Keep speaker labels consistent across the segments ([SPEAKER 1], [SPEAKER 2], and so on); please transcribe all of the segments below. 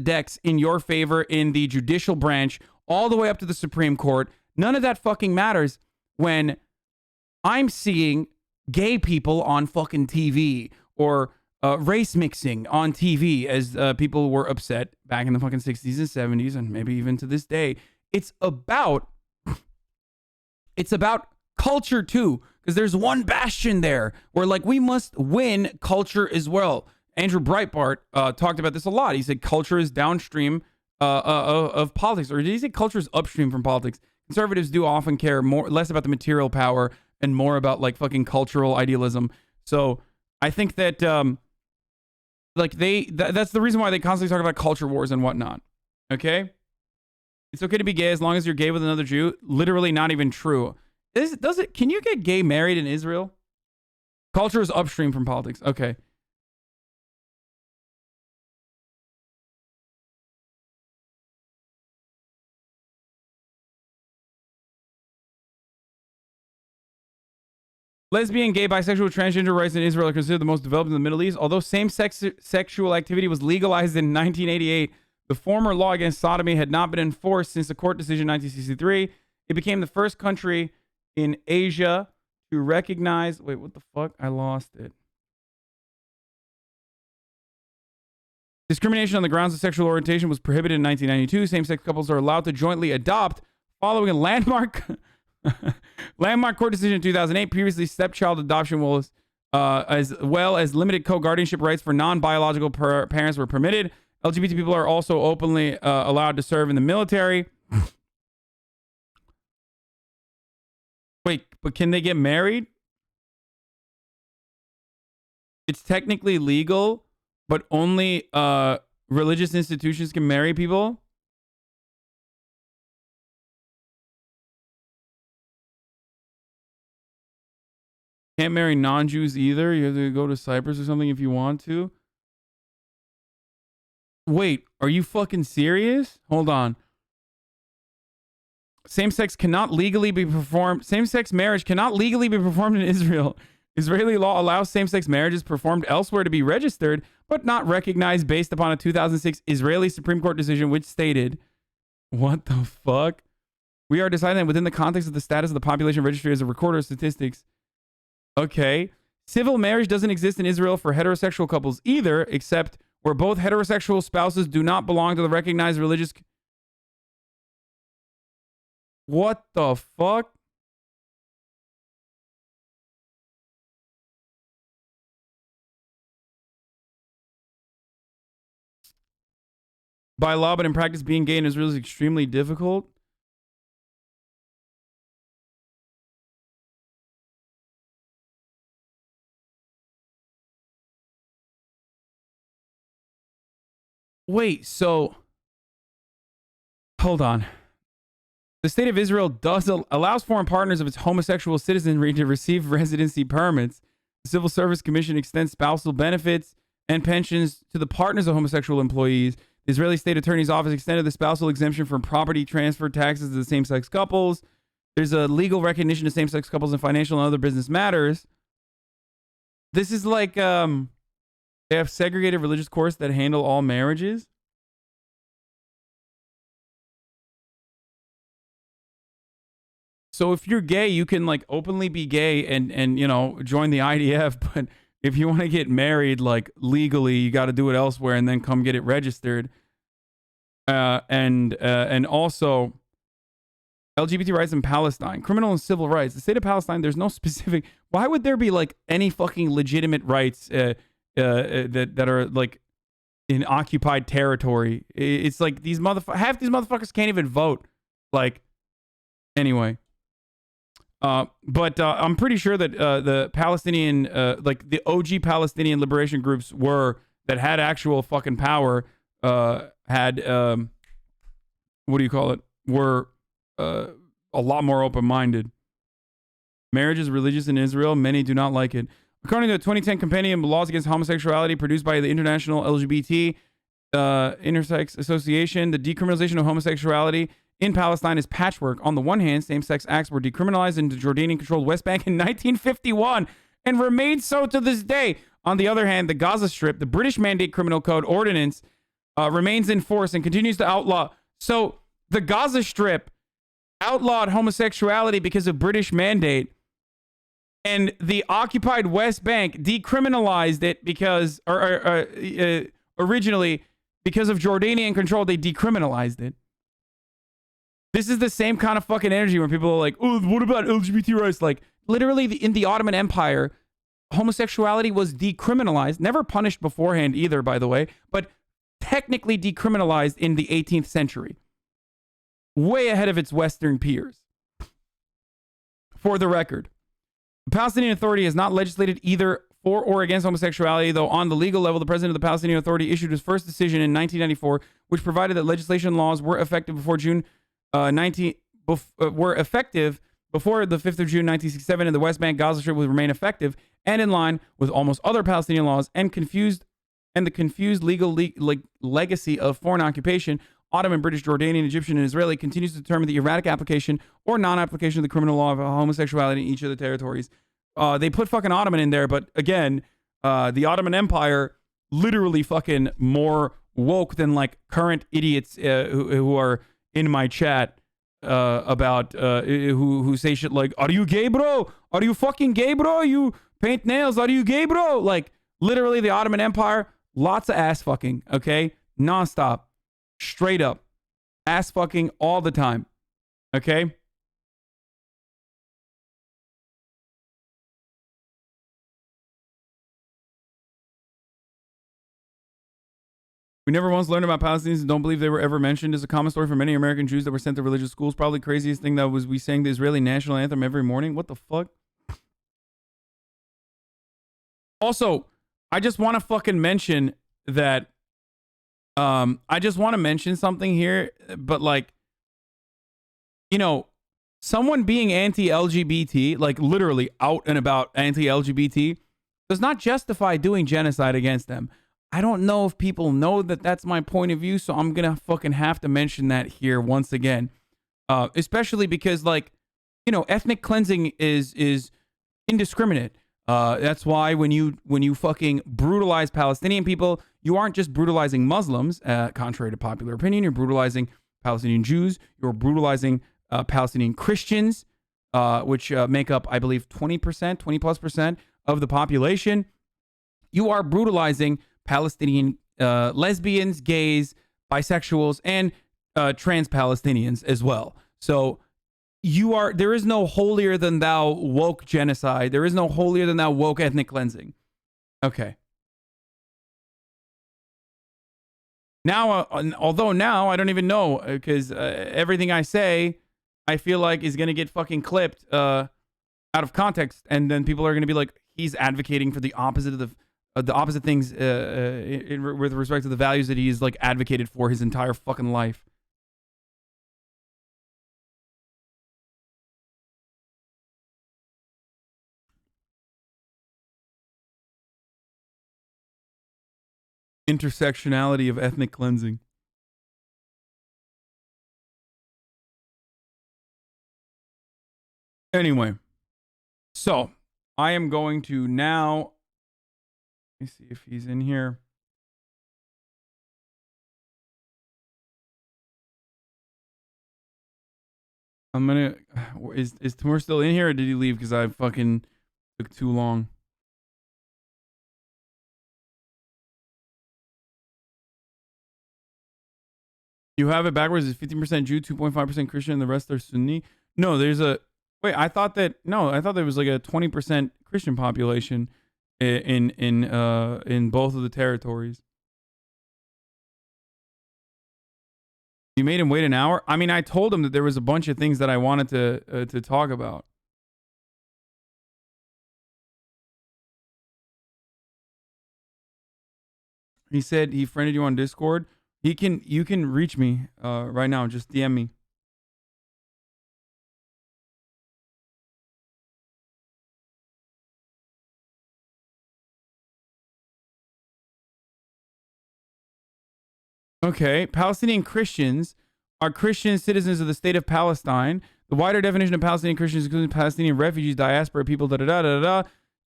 [SPEAKER 1] decks in your favor in the judicial branch, all the way up to the Supreme Court. None of that fucking matters when I'm seeing gay people on fucking TV or race mixing on TV, as people were upset back in the fucking 60s and 70s and maybe even to this day. It's about culture too, because there's one bastion there where like we must win culture as well. Andrew Breitbart talked about this a lot. He said culture is downstream of politics, or did he say culture is upstream from politics? Conservatives do often care less about the material power and more about like fucking cultural idealism. So I think that that's the reason why they constantly talk about culture wars and whatnot. Okay, it's okay to be gay as long as you're gay with another Jew. Literally not even true. Can you get gay married in Israel? Culture is upstream from politics. Okay. Lesbian, gay, bisexual, transgender rights in Israel are considered the most developed in the Middle East. Although same-sex sexual activity was legalized in 1988, the former law against sodomy had not been enforced since a court decision in 1963. It became the first country in Asia to recognize... Wait, what the fuck? I lost it. Discrimination on the grounds of sexual orientation was prohibited in 1992. Same-sex couples are allowed to jointly adopt following a landmark court decision in 2008. Previously, stepchild adoption was, as well as limited co-guardianship rights for non-biological parents were permitted. LGBT people are also openly allowed to serve in the military. Wait, but can they get married? It's technically legal, but only religious institutions can marry people. Can't marry non-Jews either. You have to go to Cyprus or something if you want to. Wait, are you fucking serious? Hold on. Same-sex cannot legally be performed. Same-sex marriage cannot legally be performed in Israel. Israeli law allows same-sex marriages performed elsewhere to be registered, but not recognized based upon a 2006 Israeli Supreme Court decision, which stated, what the fuck? We are deciding that within the context of the status of the population registry as a recorder of statistics. Okay. Civil marriage doesn't exist in Israel for heterosexual couples either, except where both heterosexual spouses do not belong to the recognized religious... What the fuck? By law, but in practice, being gay in Israel is extremely difficult. Wait, so... Hold on. The state of Israel allows foreign partners of its homosexual citizenry to receive residency permits. The Civil Service Commission extends spousal benefits and pensions to the partners of homosexual employees. The Israeli State Attorney's Office extended the spousal exemption from property transfer taxes to the same-sex couples. There's a legal recognition of same-sex couples in financial and other business matters. This is like, they have segregated religious courts that handle all marriages. So if you're gay, you can like openly be gay and you know, join the IDF. But if you want to get married like legally, you got to do it elsewhere and then come get it registered. And also LGBT rights in Palestine, criminal and civil rights. The state of Palestine, there's no specific. Why would there be like any fucking legitimate rights that are like in occupied territory? It's like these half these motherfuckers can't even vote. Like, anyway. But I'm pretty sure that the Palestinian, like the OG Palestinian liberation groups that had actual fucking power, had, what do you call it? Were a lot more open-minded. Marriage is religious in Israel. Many do not like it. According to the 2010 Compendium of Laws Against Homosexuality produced by the International LGBT Intersex Association, the decriminalization of homosexuality in Palestine is patchwork. On the one hand, same-sex acts were decriminalized in the Jordanian-controlled West Bank in 1951 and remain so to this day. On the other hand, the Gaza Strip, the British Mandate Criminal Code Ordinance remains in force and continues to outlaw. So the Gaza Strip outlawed homosexuality because of British mandate, and the occupied West Bank decriminalized it because, originally, because of Jordanian control, they decriminalized it. This is the same kind of fucking energy where people are like, oh, what about LGBT rights? Like, literally, in the Ottoman Empire, homosexuality was decriminalized, never punished beforehand either, by the way, but technically decriminalized in the 18th century. Way ahead of its Western peers. For the record, the Palestinian Authority has not legislated either for or against homosexuality, though on the legal level, the president of the Palestinian Authority issued his first decision in 1994, which provided that legislation laws were effective before June were effective before the 5th of June 1967, and the West Bank Gaza Strip would remain effective and in line with almost other Palestinian laws, and the confused legal legacy of foreign occupation. Ottoman, British, Jordanian, Egyptian, and Israeli continues to determine the erratic application or non-application of the criminal law of homosexuality in each of the territories. They put fucking Ottoman in there, but again, the Ottoman Empire literally fucking more woke than like current idiots who are in my chat about who say shit like, "Are you gay, bro? Are you fucking gay, bro? You paint nails? Are you gay, bro?" Like literally, the Ottoman Empire, lots of ass fucking, okay, nonstop. Straight up. Ass fucking all the time. Okay? We never once learned about Palestinians and don't believe they were ever mentioned. Is a common story for many American Jews that were sent to religious schools. Probably craziest thing that was we sang the Israeli national anthem every morning. What the fuck? Also, I just want to fucking mention that I just want to mention something here, but like, you know, someone being anti-LGBT, like literally out and about anti-LGBT, does not justify doing genocide against them. I don't know if people know that that's my point of view, so I'm going to fucking have to mention that here once again. Especially because, like, you know, ethnic cleansing is indiscriminate. That's why when you fucking brutalize Palestinian people, you aren't just brutalizing Muslims, contrary to popular opinion. You're brutalizing Palestinian Jews. You're brutalizing Palestinian Christians, which make up, I believe, 20% of the population. You are brutalizing Palestinian lesbians, gays, bisexuals, and trans Palestinians as well. So there is no holier than thou woke genocide. There is no holier than thou woke ethnic cleansing. Okay. Now, although now I don't even know, because everything I say, I feel like is going to get fucking clipped out of context. And then people are going to be like, he's advocating for the opposite of the opposite things with respect to the values that he's like advocated for his entire fucking life. Intersectionality of ethnic cleansing. Anyway, so I am going to now. Let me see if he's in here. I'm gonna. Is Timur still in here, or did he leave because I fucking took too long? You have it backwards. It's 15% Jew, 2.5% Christian, and the rest are Sunni. No, there's a wait. I thought there was like a 20% Christian population in both of the territories. You made him wait an hour? I mean, I told him that there was a bunch of things that I wanted to talk about. He said he friended you on Discord. You can reach me right now. Just DM me. Okay, Palestinian Christians are Christian citizens of the state of Palestine. The wider definition of Palestinian Christians includes Palestinian refugees, diaspora people, da da da da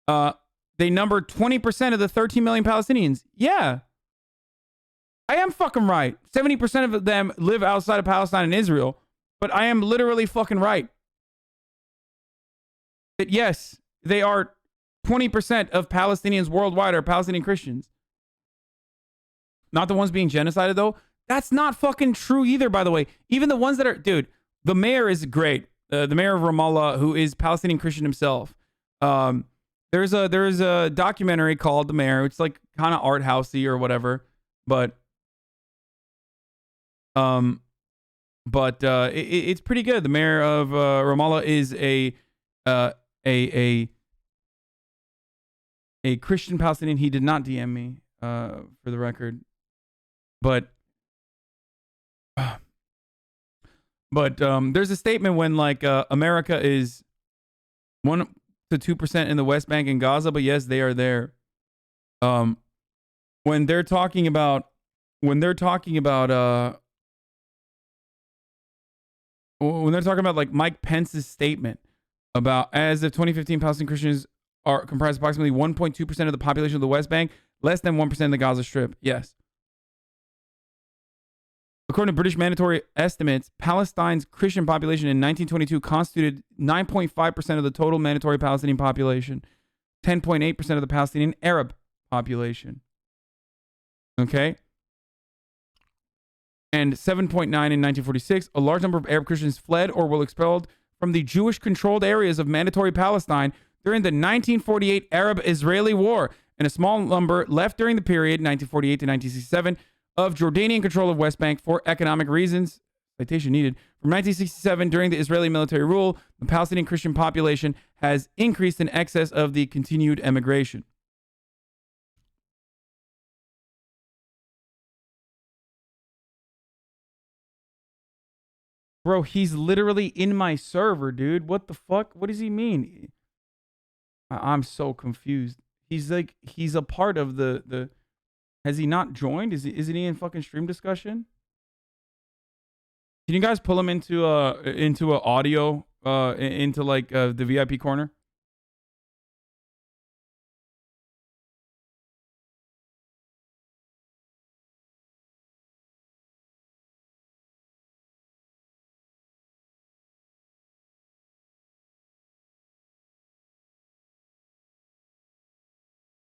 [SPEAKER 1] da. They number 20% of the 13 million Palestinians. Yeah. I am fucking right. 70% of them live outside of Palestine and Israel, but I am literally fucking right. That yes, they are 20% of Palestinians worldwide are Palestinian Christians. Not the ones being genocided, though. That's not fucking true either, by the way. Even the ones that are... Dude, the mayor is great. The mayor of Ramallah, who is Palestinian Christian himself. There's a documentary called The Mayor. It's like kind of art housey or whatever. But it's pretty good. The mayor of Ramallah is a Christian Palestinian. He did not DM me, for the record. But there's a statement when like America is 1 to 2% in the West Bank and Gaza, but yes, they are there. When they're talking about like Mike Pence's statement about as of 2015, Palestinian Christians are comprised approximately 1.2% of the population of the West Bank, less than 1% of the Gaza Strip. Yes. According to British mandatory estimates, Palestine's Christian population in 1922 constituted 9.5% of the total mandatory Palestinian population, 10.8% of the Palestinian Arab population. Okay? And 7.9 in 1946. A large number of Arab Christians fled or were expelled from the Jewish-controlled areas of mandatory Palestine during the 1948 Arab-Israeli War, and a small number left during the period 1948 to 1967 of Jordanian control of West Bank for economic reasons. Citation needed. From 1967, during the Israeli military rule, the Palestinian Christian population has increased in excess of the continued emigration. Bro, he's literally in my server, dude. What the fuck? What does he mean? I'm so confused. He's a part of the Has he not joined? Isn't he in fucking stream discussion? Can you guys pull him into a audio into like the VIP corner?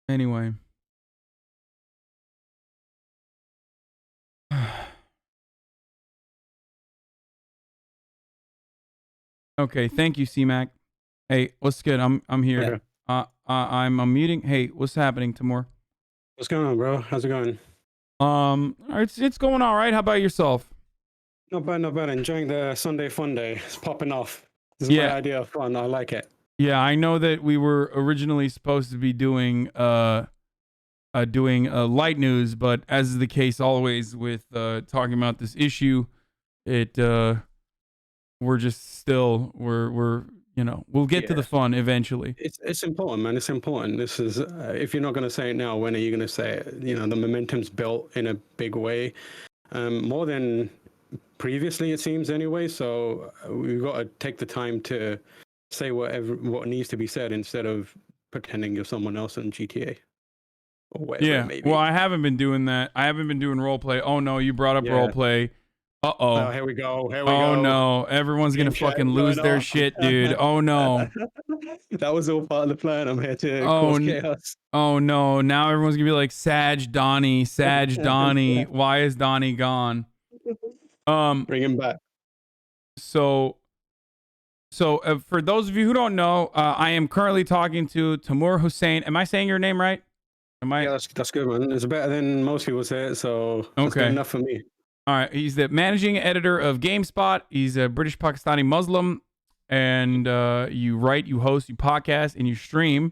[SPEAKER 1] Anyway. Okay, thank you, C-Mac. Hey, what's good? I'm here. Yeah. I'm unmuting. Hey, what's happening, Timur?
[SPEAKER 2] What's going on, bro? How's it going?
[SPEAKER 1] It's going all right. How about yourself?
[SPEAKER 2] Not bad, not bad. Enjoying the Sunday Funday. It's popping off. This is my idea of fun. I like it.
[SPEAKER 1] Yeah, I know that we were originally supposed to be doing light news, but as is the case always with talking about this issue, we're just still we're we'll get to the fun eventually.
[SPEAKER 2] It's important, man. It's important. This is if you're not going to say it now, when are you going to say it? The momentum's built in a big way, more than previously it seems anyway. So we've got to take the time to say what needs to be said instead of pretending you're someone else in GTA. Or whatever it may be.
[SPEAKER 1] Well, I haven't been doing that. I haven't been doing role play. Oh no, you brought up role play.
[SPEAKER 2] Oh, here we go.
[SPEAKER 1] Oh no, everyone's gonna fucking lose their shit, dude. Oh no.
[SPEAKER 2] That was all part of the plan. I'm here to cause chaos.
[SPEAKER 1] Oh no, now everyone's gonna be like, Sag Donnie. Why is Donnie gone?
[SPEAKER 2] Bring him back.
[SPEAKER 1] So for those of you who don't know, I am currently talking to Timur Hussein. Am I saying your name right?
[SPEAKER 2] Yeah, that's good, man. It's better than most people say it, so that's good enough for me.
[SPEAKER 1] All right, he's the managing editor of GameSpot. He's a British Pakistani Muslim, and you write, you host, you podcast, and you stream.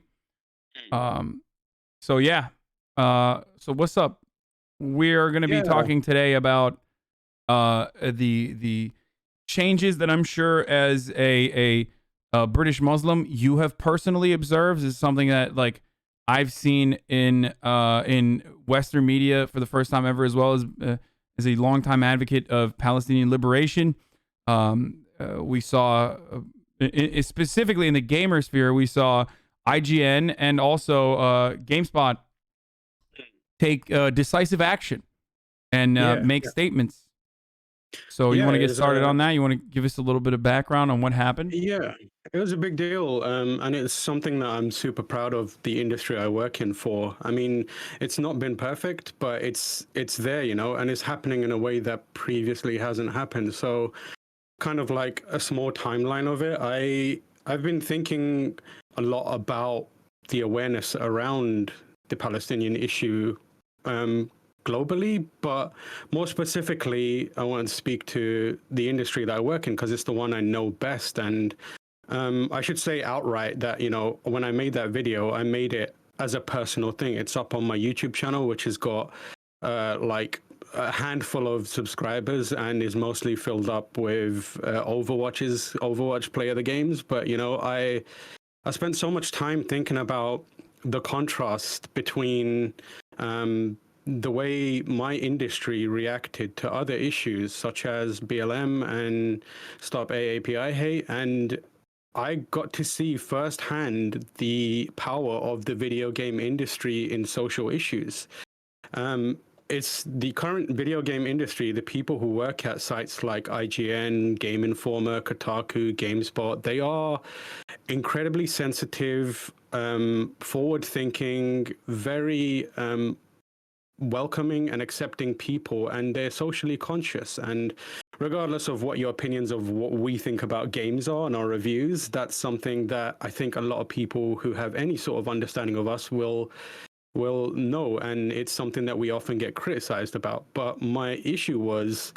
[SPEAKER 1] So yeah. So what's up? We're gonna be talking today about the changes that I'm sure as a British Muslim you have personally observed. Is something that like I've seen in Western media for the first time ever, as well as a longtime advocate of Palestinian liberation. We saw, specifically in the gamer sphere, we saw IGN and also GameSpot take decisive action and
[SPEAKER 2] Yeah,
[SPEAKER 1] make statements. So you
[SPEAKER 2] yeah.
[SPEAKER 1] want to get
[SPEAKER 2] It's
[SPEAKER 1] started on that? You want to give us a little bit of background on what happened?
[SPEAKER 2] Yeah, it was a big deal, and it's something that I'm super proud of the industry I work in for. I mean, it's not been perfect, but it's there, and it's happening in a way that previously hasn't happened. So, kind of like a small timeline of it. I've been thinking a lot about the awareness around the Palestinian issue um, globally, but more specifically, I want to speak to the industry that I work in because it's the one I know best. And I should say outright that when I made that video, I made it as a personal thing. It's up on my YouTube channel, which has got like a handful of subscribers and is mostly filled up with Overwatch play of the games. But I spent so much time thinking about the contrast between the way my industry reacted to other issues such as BLM and Stop AAPI Hate, and I got to see firsthand the power of the video game industry in social issues. Um, it's the current video game industry, the people who work at sites like IGN, Game Informer, Kotaku, GameSpot, they are incredibly sensitive, forward thinking, very welcoming and accepting people, and they're socially conscious. And regardless of what your opinions of what we think about games are and our reviews, that's something that I think a lot of people who have any sort of understanding of us will know, and it's something that we often get criticized about. But my issue was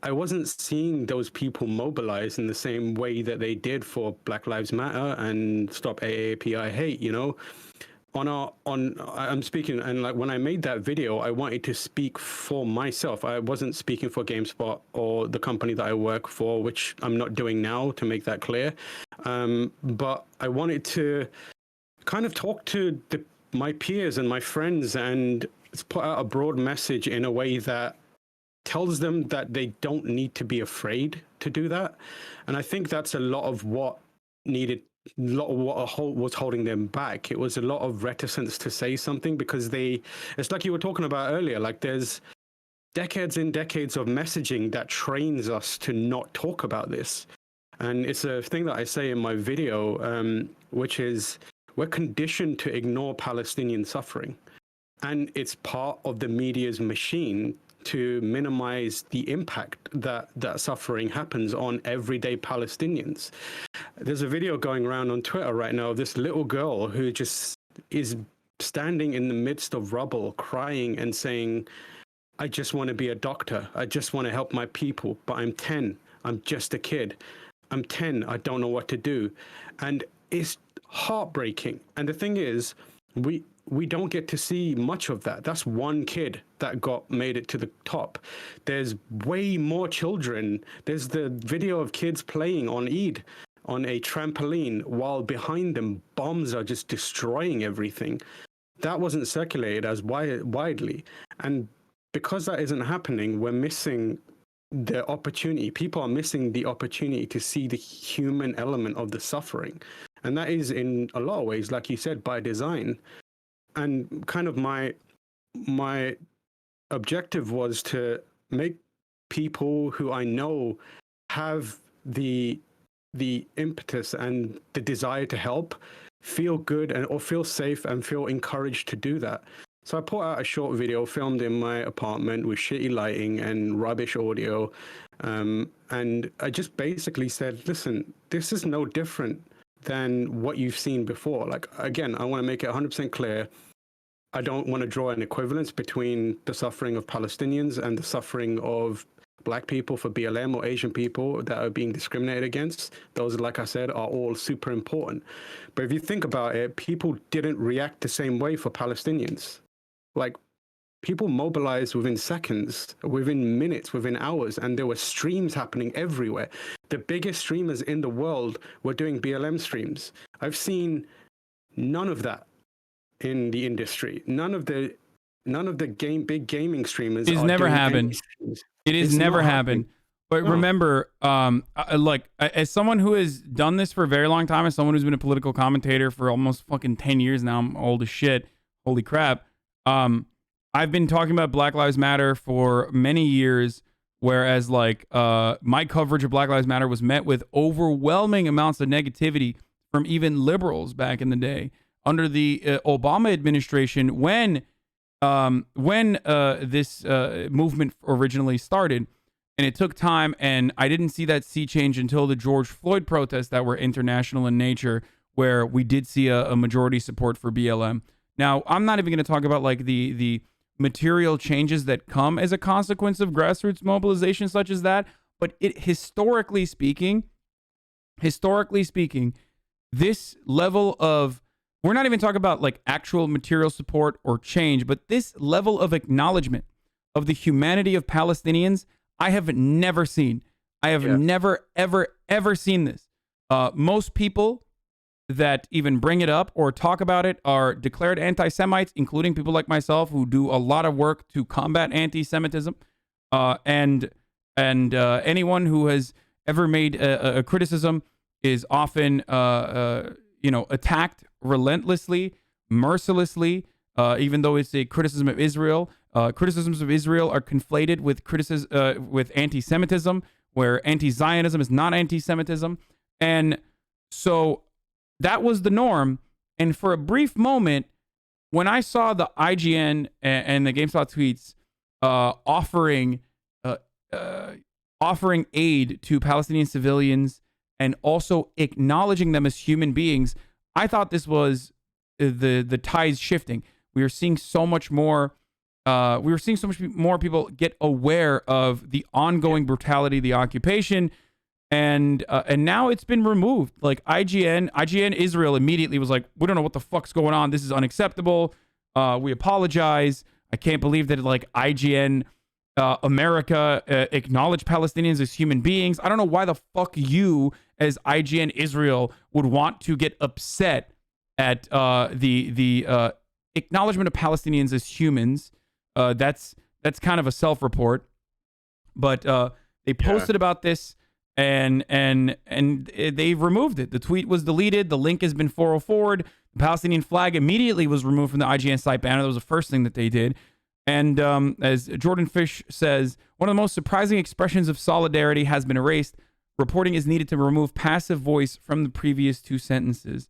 [SPEAKER 2] I wasn't seeing those people mobilize in the same way that they did for Black Lives Matter and Stop AAPI Hate. I'm speaking, and like when I made that video, I wanted to speak for myself. I wasn't speaking for GameSpot or the company that I work for, which I'm not doing now, to make that clear. But I wanted to kind of talk to my peers and my friends and put out a broad message in a way that tells them that they don't need to be afraid to do that. And I think that's a lot of what needed, a lot of what was holding them back. It was a lot of reticence to say something because it's like you were talking about earlier, like there's decades and decades of messaging that trains us to not talk about this. And it's a thing that I say in my video, which is we're conditioned to ignore Palestinian suffering. And it's part of the media's machine to minimize the impact that suffering happens on everyday Palestinians. There's a video going around on Twitter right now of this little girl who just is standing in the midst of rubble, crying and saying, I just want to be a doctor. I just want to help my people, but I'm 10. I'm just a kid. I'm 10. I don't know what to do. And it's heartbreaking. And the thing is, we don't get to see much of that. That's one kid that made it to the top. There's way more children. There's the video of kids playing on Eid on a trampoline while behind them bombs are just destroying everything. That wasn't circulated as widely. And because that isn't happening, we're missing the opportunity. People are missing the opportunity to see the human element of the suffering. And that is in a lot of ways, like you said, by design. And kind of my objective was to make people who I know have the impetus and the desire to help feel good or feel safe and feel encouraged to do that. So I put out a short video filmed in my apartment with shitty lighting and rubbish audio. And I just basically said, listen, this is no different than what you've seen before. Like, again, I want to make it 100% clear. I don't want to draw an equivalence between the suffering of Palestinians and the suffering of Black people for BLM or Asian people that are being discriminated against. Those, like I said, are all super important. But if you think about it, people didn't react the same way for Palestinians. Like, people mobilized within seconds, within minutes, within hours, and there were streams happening everywhere. The biggest streamers in the world were doing BLM streams. I've seen none of that in the industry. None of the big gaming streamers
[SPEAKER 1] It's
[SPEAKER 2] are
[SPEAKER 1] never
[SPEAKER 2] doing any
[SPEAKER 1] happened.
[SPEAKER 2] streams.
[SPEAKER 1] It is
[SPEAKER 2] It's
[SPEAKER 1] never
[SPEAKER 2] not
[SPEAKER 1] happened.
[SPEAKER 2] happening.
[SPEAKER 1] But
[SPEAKER 2] No.
[SPEAKER 1] remember, like as someone who has done this for a very long time, as someone who's been a political commentator for almost fucking 10 years now, I'm old as shit. Holy crap. I've been talking about Black Lives Matter for many years, whereas like my coverage of Black Lives Matter was met with overwhelming amounts of negativity from even liberals back in the day under the Obama administration when this movement originally started. And it took time, and I didn't see that sea change until the George Floyd protests that were international in nature, where we did see a majority support for BLM. Now, I'm not even going to talk about like the material changes that come as a consequence of grassroots mobilization such as that, but it historically speaking, this level of, we're not even talking about like actual material support or change, but this level of acknowledgement of the humanity of Palestinians, I have never seen. I have never, ever seen this. Most people that even bring it up or talk about it are declared anti-Semites, including people like myself who do a lot of work to combat anti-Semitism. And anyone who has ever made a criticism is often, attacked relentlessly, mercilessly, even though it's a criticism of Israel. Criticisms of Israel are conflated with anti-Semitism, where anti-Zionism is not anti-Semitism. And so that was the norm. And for a brief moment, when I saw the IGN and the GameSpot tweets offering aid to Palestinian civilians and also acknowledging them as human beings, I thought this was the tides shifting. We were seeing so much more. More people get aware of the ongoing brutality of the occupation, and now it's been removed. Like IGN Israel immediately was like, we don't know what the fuck's going on. This is unacceptable. We apologize. I can't believe that like IGN America acknowledge Palestinians as human beings. I don't know why the fuck you as IGN Israel would want to get upset at the acknowledgement of Palestinians as humans. That's kind of a self-report, but they posted about this and they've removed it. The tweet was deleted. The link has been 404'd. The Palestinian flag immediately was removed from the IGN site banner. That was the first thing that they did. And as Jordan Fish says, one of the most surprising expressions of solidarity has been erased. Reporting is needed to remove passive voice from the previous two sentences.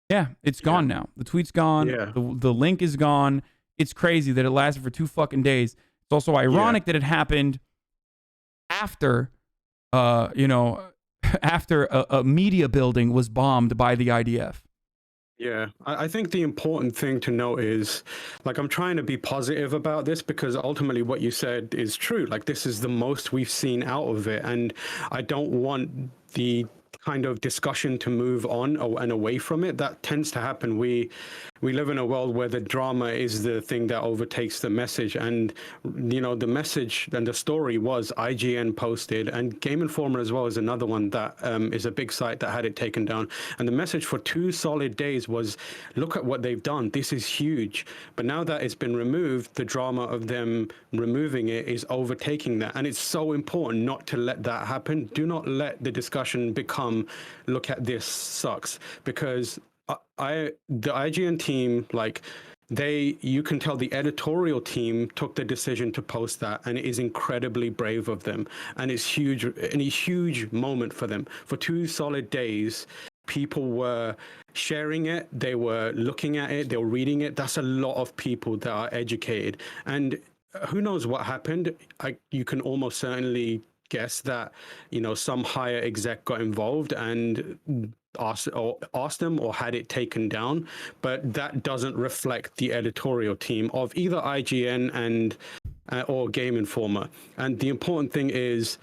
[SPEAKER 1] Yeah, it's gone now. The tweet's gone. Yeah. The link is gone. It's crazy that it lasted for 2 fucking days. It's also ironic that it happened after, after a media building was bombed by the IDF.
[SPEAKER 2] Yeah, I think the important thing to note is, like, I'm trying to be positive about this because ultimately what you said is true. Like, this is the most we've seen out of it. And I don't want the kind of discussion to move on and away from it. That tends to happen. We live in a world where the drama is the thing that overtakes the message. And, the message and the story was IGN posted, and Game Informer as well is another one that is a big site that had it taken down. And the message for 2 solid days was, look at what they've done. This is huge. But now that it's been removed, the drama of them removing it is overtaking that. And it's so important not to let that happen. Do not let the discussion become, look at this sucks, because the IGN team, like, you can tell the editorial team took the decision to post that, and it is incredibly brave of them, and it's huge, and a huge moment for them. For 2 solid days, people were sharing it, they were looking at it, they were reading it. That's a lot of people that are educated, and who knows what happened. You can almost certainly guess that some higher exec got involved and asked them or had it taken down, but that doesn't reflect the editorial team of either IGN or Game Informer. And the important thing is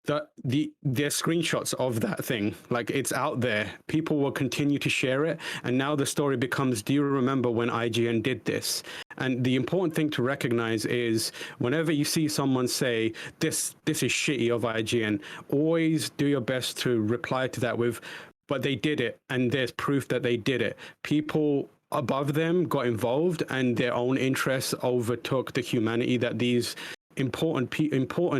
[SPEAKER 2] that there's screenshots of that thing. Like, it's out there. People will continue to share it, and now the story becomes, do you remember when IGN did this? And the important thing to recognize is, whenever you see someone say this is shitty of IGN, always do your best to reply to that with, but they did it, and there's proof that they did it. People above them got involved, and their own interests overtook the humanity that these important people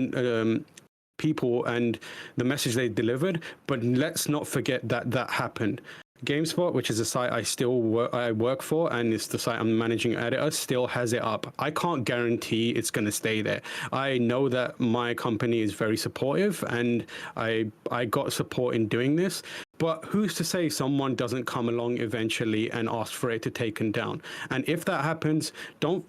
[SPEAKER 2] and the message they delivered. But let's not forget that happened. GameSpot, which is a site I work for, and it's the site I'm managing editor, still has it up. I can't guarantee it's going to stay there. I know that my company is very supportive, and I got support in doing this. But who's to say someone doesn't come along eventually and ask for it to taken down? And if that happens, don't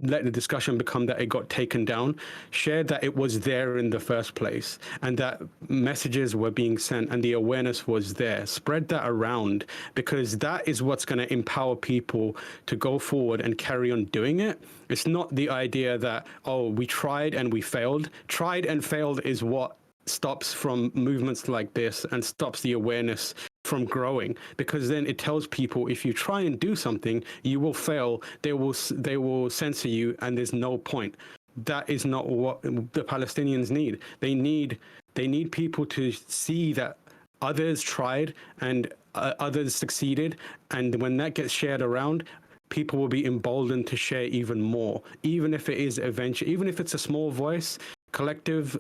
[SPEAKER 2] let the discussion become that it got taken down. Share that it was there in the first place, and that messages were being sent, and the awareness was there. Spread that around, because that is what's going to empower people to go forward and carry on doing it. It's not the idea that, oh, we tried and we failed. Tried and failed is what stops from movements like this and stops the awareness from growing, because then it tells people, if you try and do something, you will fail. They will censor you, and there's no point. That is not what the Palestinians need. They need people to see that others tried and others succeeded, and when that gets shared around, people will be emboldened to share even more, even if it is eventually, even if it's a small voice, collective.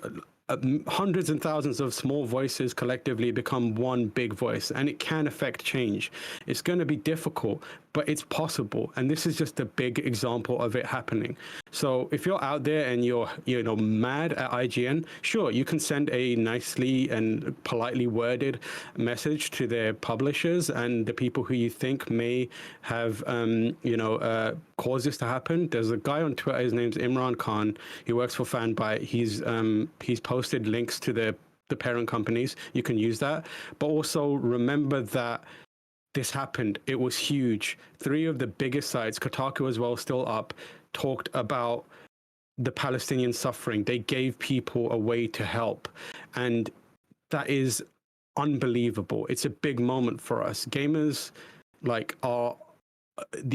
[SPEAKER 2] Hundreds and thousands of small voices collectively become one big voice, and it can affect change. It's going to be difficult, but it's possible, and this is just a big example of it happening. So if you're out there and you're mad at IGN, sure, you can send a nicely and politely worded message to their publishers and the people who you think may have caused this to happen. There's a guy on Twitter, his name's Imran Khan. He works for Fanbyte. He's posted links to the parent companies. You can use that, but also remember that this happened. It was huge. 3 of the biggest sites, Kotaku as well, still up, talked about the Palestinian suffering. They gave people a way to help, and that is unbelievable. It's a big moment for us. Gamers are,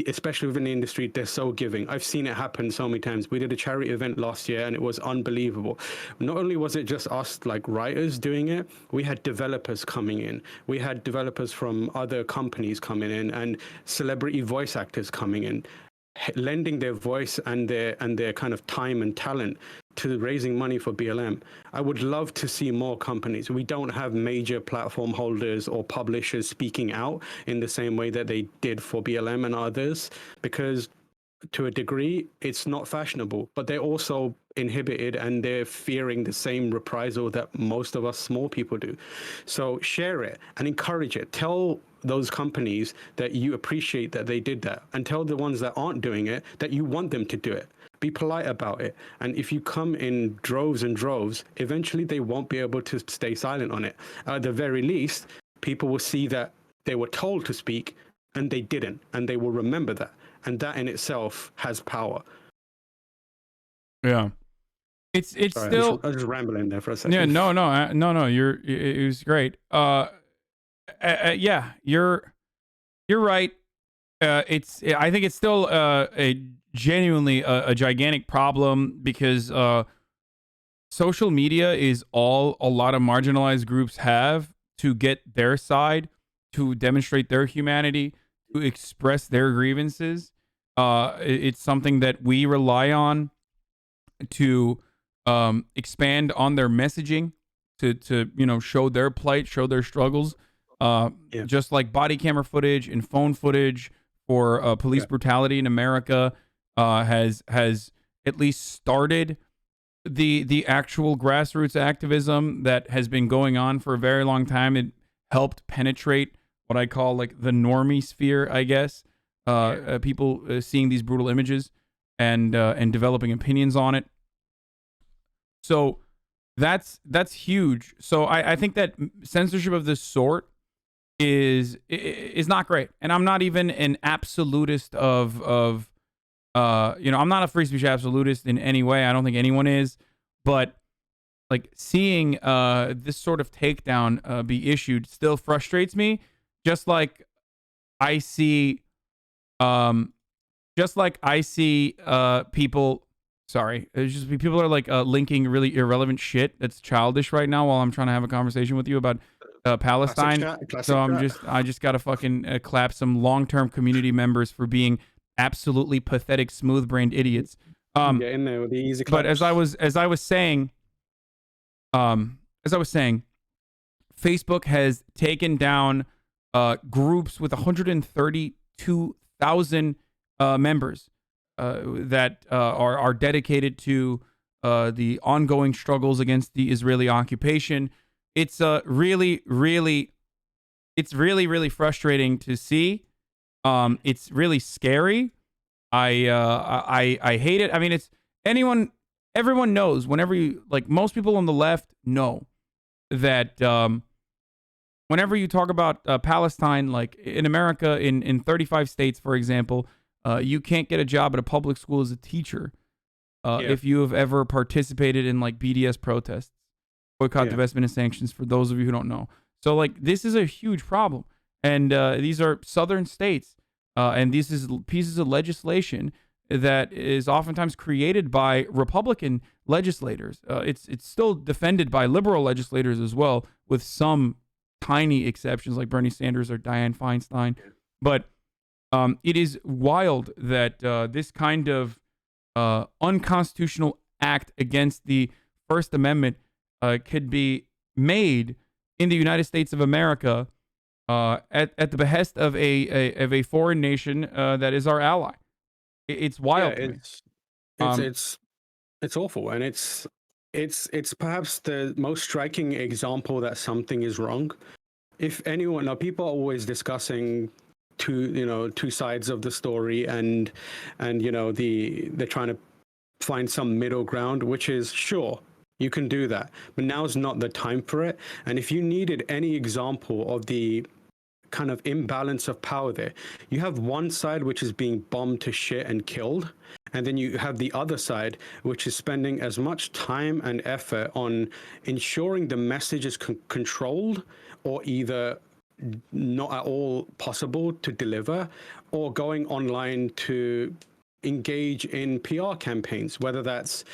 [SPEAKER 2] especially within the industry, they're so giving. I've seen it happen so many times. We did a charity event last year, and it was unbelievable. Not only was it just us writers doing it, we had developers coming in. We had developers from other companies coming in, and celebrity voice actors coming in, lending their voice and their kind of time and talent to raising money for BLM. I would love to see more companies. We don't have major platform holders or publishers speaking out in the same way that they did for BLM and others, because to a degree, it's not fashionable, but they're also inhibited, and they're fearing the same reprisal that most of us small people do. So share it and encourage it. Tell those companies that you appreciate that they did that, and tell the ones that aren't doing it that you want them to do it. Be polite about it. And if you come in droves and droves, eventually they won't be able to stay silent on it. At the very least, people will see that they were told to speak and they didn't, and they will remember that. And that in itself has power.
[SPEAKER 1] Yeah. It's
[SPEAKER 2] Sorry,
[SPEAKER 1] still.
[SPEAKER 2] I was just rambling there for a second.
[SPEAKER 1] Yeah, no. It was great. Yeah, you're right. I think it's still a genuinely a gigantic problem, because social media is all a lot of marginalized groups have to get their side, to demonstrate their humanity, to express their grievances. It's something that we rely on to expand on their messaging, to show their plight, show their struggles. Just like body camera footage and phone footage for police brutality in America has at least started the actual grassroots activism that has been going on for a very long time. It helped penetrate what I call the normie sphere, I guess. People seeing these brutal images and developing opinions on it. So that's huge. So I think that censorship of this sort is not great. And I'm not even an absolutist of I'm not a free speech absolutist in any way. I don't think anyone is, but seeing this sort of takedown be issued still frustrates me. Just like I see people. Sorry, it's just people are linking really irrelevant shit that's childish right now while I'm trying to have a conversation with you about Palestine. I just gotta fucking clap some long-term community members for being absolutely pathetic, smooth-brained idiots.
[SPEAKER 2] Get in there with the easy claps.
[SPEAKER 1] But as I was saying, Facebook has taken down groups with 132,000 members that are dedicated to the ongoing struggles against the Israeli occupation. It's really frustrating to see. It's really scary. I hate it. I mean, everyone knows whenever you, like, most people on the left know that whenever you talk about Palestine, like in America, in 35 states, for example, you can't get a job at a public school as a teacher if you have ever participated in like BDS protests, boycott, divestment, and sanctions. For those of you who don't know, so like this is a huge problem, and these are southern states, and these is pieces of legislation that is oftentimes created by Republican legislators. It's still defended by liberal legislators as well, with some tiny exceptions like Bernie Sanders or Dianne Feinstein. But it is wild that this kind of unconstitutional act against the First Amendment could be made in the United States of America at the behest of a foreign nation that is our ally. It's wild.
[SPEAKER 2] It's awful, and it's perhaps the most striking example that something is wrong. If anyone, now people are always discussing two sides of the story, and they're trying to find some middle ground, which is sure. You can do that, but now's not the time for it. And if you needed any example of the kind of imbalance of power there, you have one side which is being bombed to shit and killed, and then you have the other side which is spending as much time and effort on ensuring the message is controlled, or either not at all possible to deliver, or going online to engage in PR campaigns, whether that's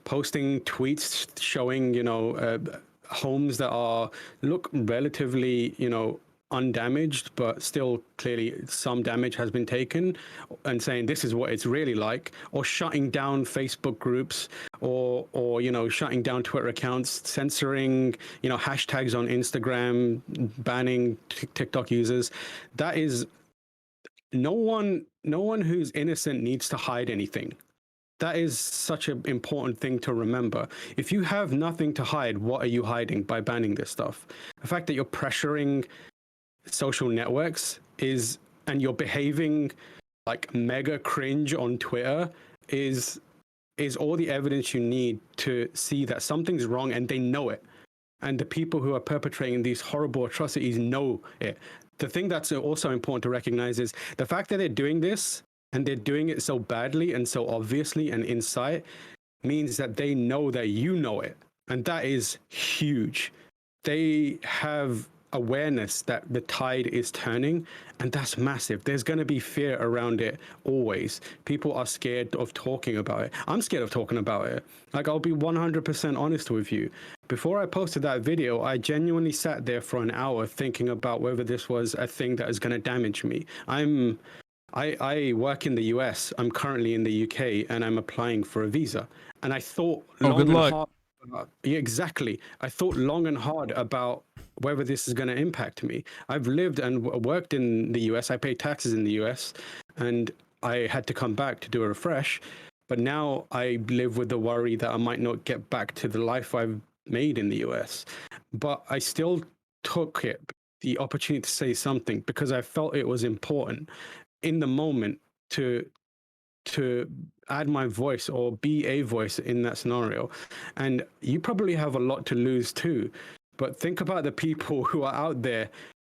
[SPEAKER 2] posting tweets showing homes that look relatively undamaged, but still clearly some damage has been taken, and saying this is what it's really like, or shutting down Facebook groups, or shutting down Twitter accounts, censoring hashtags on Instagram, banning TikTok users. That is, no one who's innocent needs to hide anything. That is such an important thing to remember. If you have nothing to hide, what are you hiding by banning this stuff? The fact that you're pressuring social networks and you're behaving like mega cringe on Twitter is all the evidence you need to see that something's wrong, and they know it. And the people who are perpetrating these horrible atrocities know it. The thing that's also important to recognize is the fact that they're doing this, and they're doing it so badly and so obviously and in sight, means that they know that you know it. And that is huge. They have awareness that the tide is turning, and that's massive. There's going to be fear around it always. People are scared of talking about it. I'm scared of talking about it. Like, I'll be 100% honest with you. Before I posted that video, I genuinely sat there for an hour thinking about whether this was a thing that is going to damage me. I work in the US. I'm currently in the UK, and I'm applying for a visa. And I thought
[SPEAKER 1] good luck.
[SPEAKER 2] Yeah, exactly. I thought long and hard about whether this is going to impact me. I've lived and worked in the US. I pay taxes in the US, and I had to come back to do a refresh. But now I live with the worry that I might not get back to the life I've made in the US. But I still took the opportunity to say something, because I felt it was important in the moment to add my voice or be a voice in that scenario. And you probably have a lot to lose too, but think about the people who are out there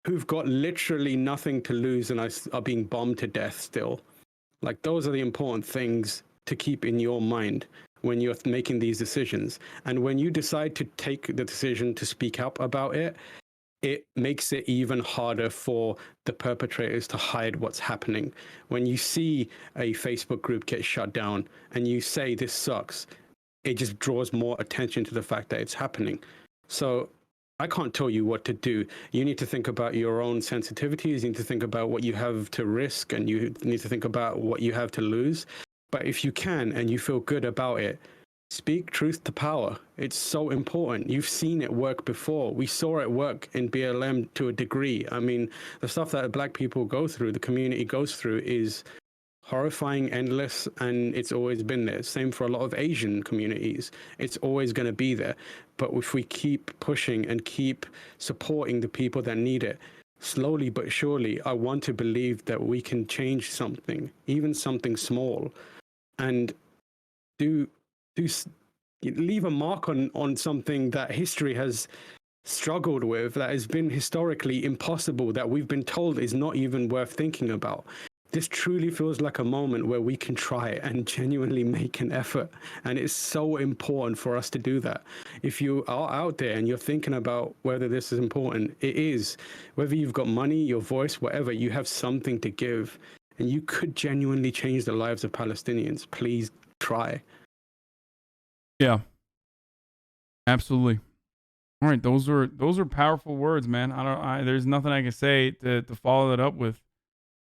[SPEAKER 2] who've got literally nothing to lose and are being bombed to death still. Like, those are the important things to keep in your mind when you're making these decisions. And when you decide to take the decision to speak up about it, it makes it even harder for the perpetrators to hide what's happening. When you see a Facebook group get shut down and you say this sucks, it just draws more attention to the fact that it's happening. So I can't tell you what to do. You need to think about your own sensitivities. You need to think about what you have to risk, and you need to think about what you have to lose. But if you can and you feel good about it, speak truth to power. It's so important. You've seen it work before. We saw it work in BLM to a degree. I mean, the stuff that black people go through, the community goes through, is horrifying, endless, and it's always been there. Same for a lot of Asian communities. It's always going to be there. But if we keep pushing and keep supporting the people that need it, slowly but surely, I want to believe that we can change something, even something small, and do do leave a mark on something that history has struggled with, that has been historically impossible, that we've been told is not even worth thinking about. This truly feels like a moment where we can try and genuinely make an effort. And it's so important for us to do that. If you are out there and you're thinking about whether this is important, it is. Whether you've got money, your voice, whatever, you have something to give. And you could genuinely change the lives of Palestinians. Please try.
[SPEAKER 1] Yeah, absolutely. All right, those are powerful words, man. There's nothing I can say to follow that up with.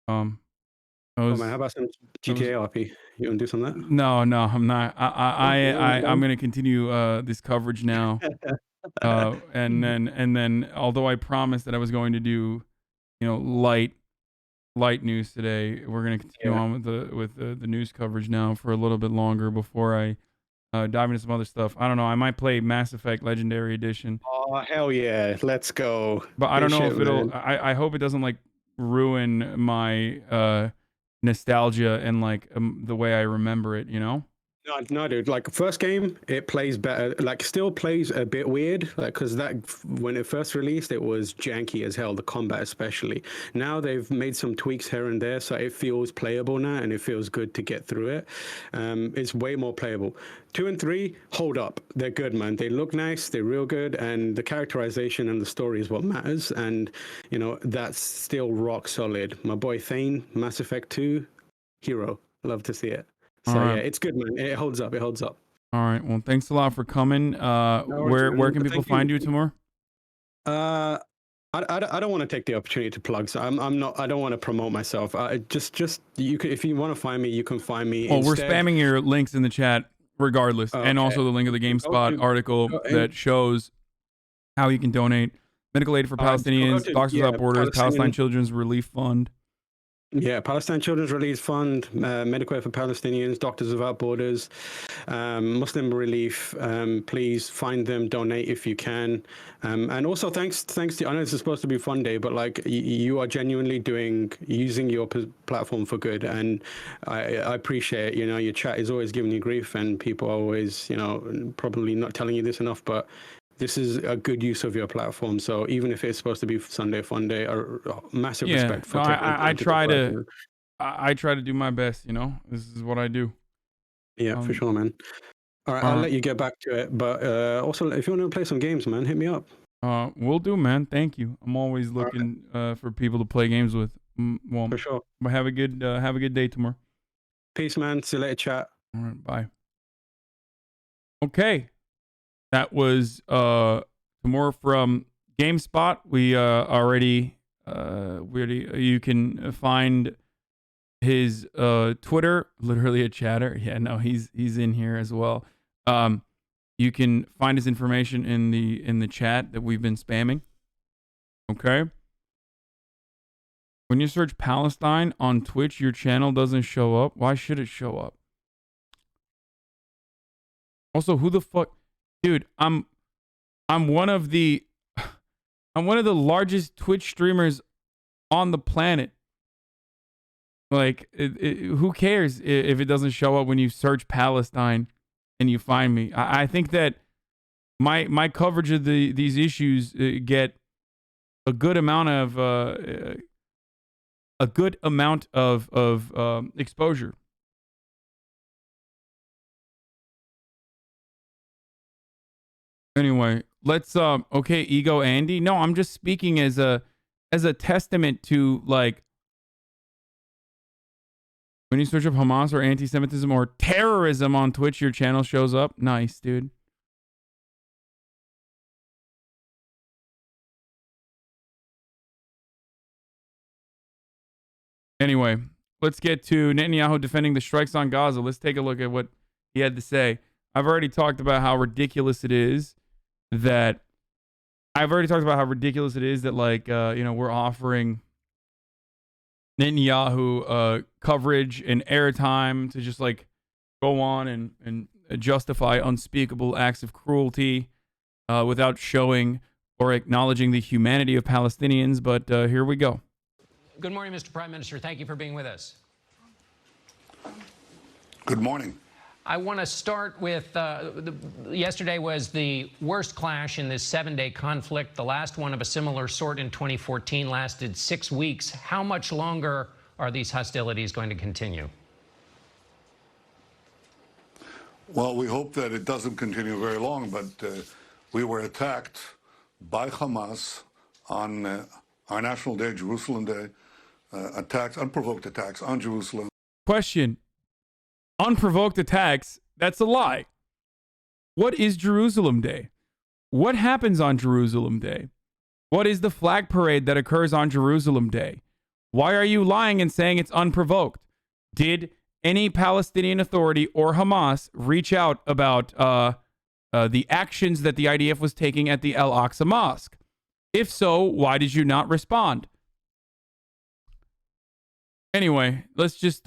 [SPEAKER 2] Oh man, how about some GTA RP? You want to do some of that?
[SPEAKER 1] No, I'm not. I'm gonna continue this coverage now. And then, although I promised that I was going to do, light news today, we're gonna continue on with the news coverage now for a little bit longer before I dive into some other stuff. I don't know. I might play Mass Effect Legendary Edition.
[SPEAKER 2] Oh hell yeah, let's go!
[SPEAKER 1] But I don't know
[SPEAKER 2] Shit,
[SPEAKER 1] if it'll.
[SPEAKER 2] man.
[SPEAKER 1] I hope it doesn't like ruin my nostalgia and like the way I remember it.
[SPEAKER 2] No, dude. Like first game, it plays better. Like still plays a bit weird, like because that when it first released, it was janky as hell. The combat, especially. Now they've made some tweaks here and there, so it feels playable now, and it feels good to get through it. It's way more playable. 2 and 3 hold up. They're good, man. They look nice. They're real good, and the characterization and the story is what matters. And that's still rock solid. My boy Thane, Mass Effect 2, hero. Love to see it. So
[SPEAKER 1] All
[SPEAKER 2] yeah,
[SPEAKER 1] right.
[SPEAKER 2] it's good, man. It holds up. It holds up.
[SPEAKER 1] All right. Well, thanks a lot for coming.
[SPEAKER 2] No worries,
[SPEAKER 1] Where
[SPEAKER 2] man.
[SPEAKER 1] can people
[SPEAKER 2] Thank you.
[SPEAKER 1] find you, Timur?
[SPEAKER 2] I don't want to take the opportunity to plug, so I'm not. I don't want to promote myself. Just you could, if you want to find me, you can find me.
[SPEAKER 1] Well, we're
[SPEAKER 2] Instead,
[SPEAKER 1] spamming your links in the chat regardless, and
[SPEAKER 2] okay.
[SPEAKER 1] also the link of the GameSpot article
[SPEAKER 2] and
[SPEAKER 1] that shows how you can donate medical aid for Palestinians, Doctors Without Borders, Palestine Children's Relief Fund.
[SPEAKER 2] Yeah, Palestine Children's Relief Fund, Medical Aid for Palestinians, Doctors Without Borders, Muslim Relief. Please find them, donate if you can, and also thanks to. I know this is supposed to be Funday, but like you are genuinely using your platform for good, and I appreciate. Your chat is always giving you grief, and people are always, probably not telling you this enough, but this is a good use of your platform. So even if it's supposed to be Sunday Funday, massive respect for taking
[SPEAKER 1] I try to I try to do my best. This is what I do.
[SPEAKER 2] Yeah, for sure, man. All right, I'll let you get back to it. But also, if you want to play some games, man, hit me up.
[SPEAKER 1] Will do, man. Thank you. I'm always looking for people to play games with. Well,
[SPEAKER 2] for sure.
[SPEAKER 1] But have a good day tomorrow.
[SPEAKER 2] Peace, man. See you later, chat.
[SPEAKER 1] All right, bye. Okay. That was Timur from GameSpot. We already you can find his Twitter, literally a chatter. Yeah, no, he's in here as well. You can find his information in the chat that we've been spamming. Okay. When you search Palestine on Twitch, your channel doesn't show up. Why should it show up? Also, who the fuck, dude? I'm one of the largest Twitch streamers on the planet. Like, who cares if it doesn't show up when you search Palestine and you find me? I think that my coverage of these issues get a good amount of exposure. Anyway, let's okay, Ego Andy. No, I'm just speaking as a testament to, like, when you search up Hamas or anti-Semitism or terrorism on Twitch, your channel shows up. Nice, dude. Anyway, let's get to Netanyahu defending the strikes on Gaza. Let's take a look at what he had to say. I've already talked about how ridiculous it is that like we're offering Netanyahu coverage and airtime to just like go on and justify unspeakable acts of cruelty without showing or acknowledging the humanity of Palestinians. But here we go.
[SPEAKER 3] Good morning, Mr. Prime Minister. Thank you for being with us.
[SPEAKER 4] Good morning.
[SPEAKER 3] I want to start with yesterday was the worst clash in this 7-day conflict. The last one of a similar sort in 2014 lasted 6 weeks. How much longer are these hostilities going to continue?
[SPEAKER 4] Well, we hope that it doesn't continue very long, but we were attacked by Hamas on our National Day, Jerusalem Day, unprovoked attacks on Jerusalem.
[SPEAKER 1] Question. Unprovoked attacks, that's a lie. What is Jerusalem Day? What happens on Jerusalem Day? What is the flag parade that occurs on Jerusalem Day? Why are you lying and saying it's unprovoked? Did any Palestinian Authority or Hamas reach out about the actions that the IDF was taking at the Al-Aqsa Mosque? If so, why did you not respond? Anyway, let's just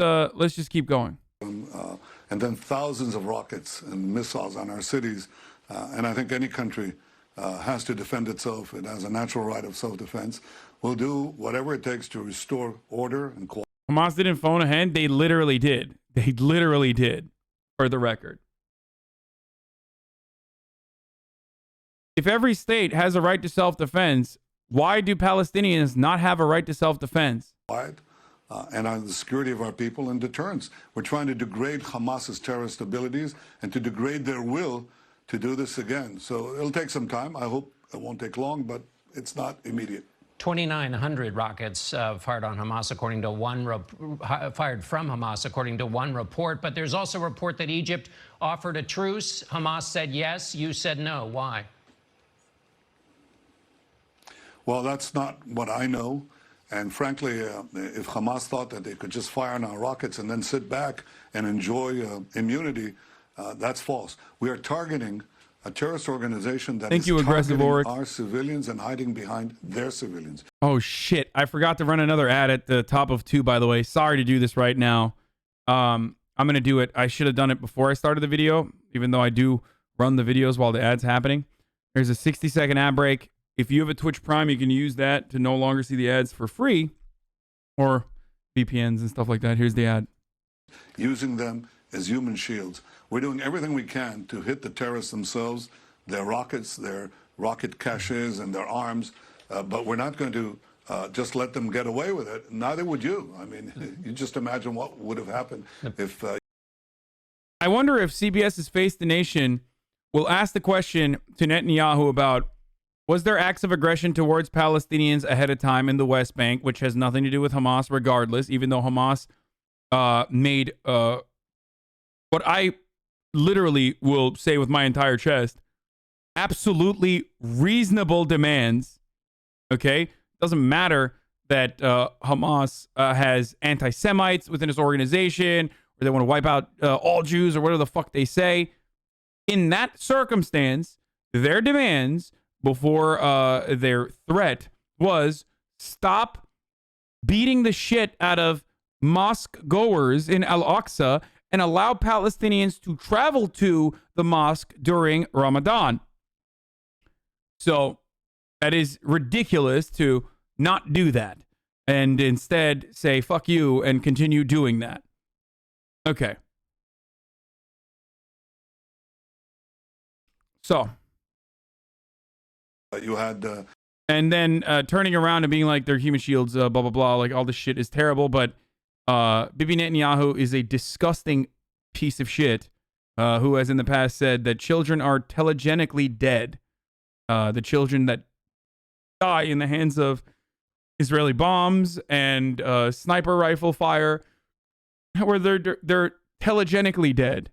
[SPEAKER 1] keep going.
[SPEAKER 4] And then thousands of rockets and missiles on our cities. And I think any country has to defend itself. It has a natural right of self-defense. We'll do whatever it takes to restore order and quality.
[SPEAKER 1] Hamas didn't phone a hand. They literally did. They literally did, for the record. If every state has a right to self-defense, why do Palestinians not have a right to self-defense?
[SPEAKER 4] And on the security of our people and deterrence. We're trying to degrade Hamas's terrorist abilities and to degrade their will to do this again. So it'll take some time. I hope it won't take long, but it's not immediate.
[SPEAKER 3] 2,900 rockets fired on Hamas, according to fired from Hamas, according to one report. But there's also a report that Egypt offered a truce. Hamas said yes. You said no. Why?
[SPEAKER 4] Well, that's not what I know. And frankly, if Hamas thought that they could just fire on our rockets and then sit back and enjoy immunity, that's false. We are targeting a terrorist organization that is targeting our civilians and hiding behind their civilians.
[SPEAKER 1] Oh, shit. I forgot to run another ad at the top of 2, by the way. Sorry to do this right now. I'm going to do it. I should have done it before I started the video, even though I do run the videos while the ad's happening. There's a 60-second ad break. If you have a Twitch Prime, you can use that to no longer see the ads for free, or VPNs and stuff like that. Here's the ad.
[SPEAKER 4] Using them as human shields. We're doing everything we can to hit the terrorists themselves, their rockets, their rocket caches, and their arms. But we're not going to just let them get away with it. Neither would you. I mean, you just imagine what would have happened if...
[SPEAKER 1] I wonder if CBS's Face the Nation will ask the question to Netanyahu about, was there acts of aggression towards Palestinians ahead of time in the West Bank, which has nothing to do with Hamas regardless, even though Hamas made what I literally will say with my entire chest, absolutely reasonable demands, okay? Doesn't matter that Hamas has anti-Semites within its organization, or they want to wipe out all Jews, or whatever the fuck they say. In that circumstance, their demands before their threat was stop beating the shit out of mosque goers in Al-Aqsa and allow Palestinians to travel to the mosque during Ramadan. So that is ridiculous to not do that and instead say fuck you and continue doing that. Okay. So
[SPEAKER 4] you had
[SPEAKER 1] and then turning around and being like, they're human shields, blah blah blah, like all this shit is terrible. But Bibi Netanyahu is a disgusting piece of shit who has in the past said that children are telegenically dead. The children that die in the hands of Israeli bombs and sniper rifle fire, where they're telegenically dead.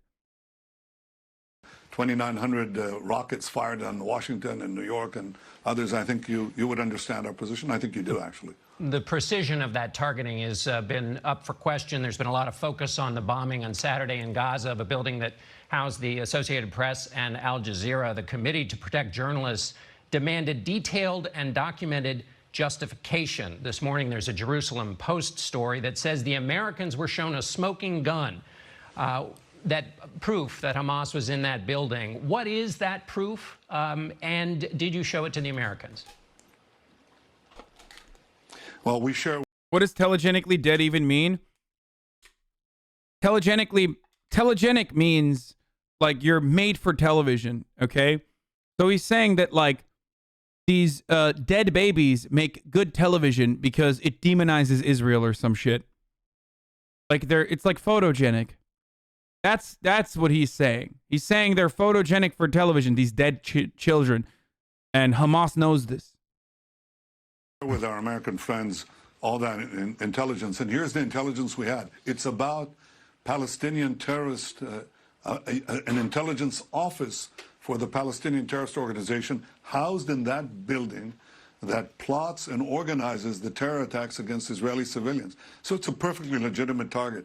[SPEAKER 4] 2,900 rockets fired on Washington and New York and others. I think you would understand our position. I think you do, actually.
[SPEAKER 3] The precision of that targeting has been up for question. There's been a lot of focus on the bombing on Saturday in Gaza of a building that House, the Associated Press, and Al Jazeera, the Committee to Protect Journalists, demanded detailed and documented justification. This morning, there's a Jerusalem Post story that says the Americans were shown a smoking gun, that proof that Hamas was in that building. What is that proof? And did you show it to the Americans?
[SPEAKER 4] Well, we share.
[SPEAKER 1] What does telegenically dead even mean? Telegenic means like you're made for television, okay? So he's saying that like these dead babies make good television because it demonizes Israel or some shit. Like it's like photogenic. That's what he's saying. He's saying they're photogenic for television, these dead children. And Hamas knows this.
[SPEAKER 4] With our American friends, all that intelligence. And here's the intelligence we had. It's about Palestinian terrorist, an intelligence office for the Palestinian terrorist organization housed in that building that plots and organizes the terror attacks against Israeli civilians. So it's a perfectly legitimate target.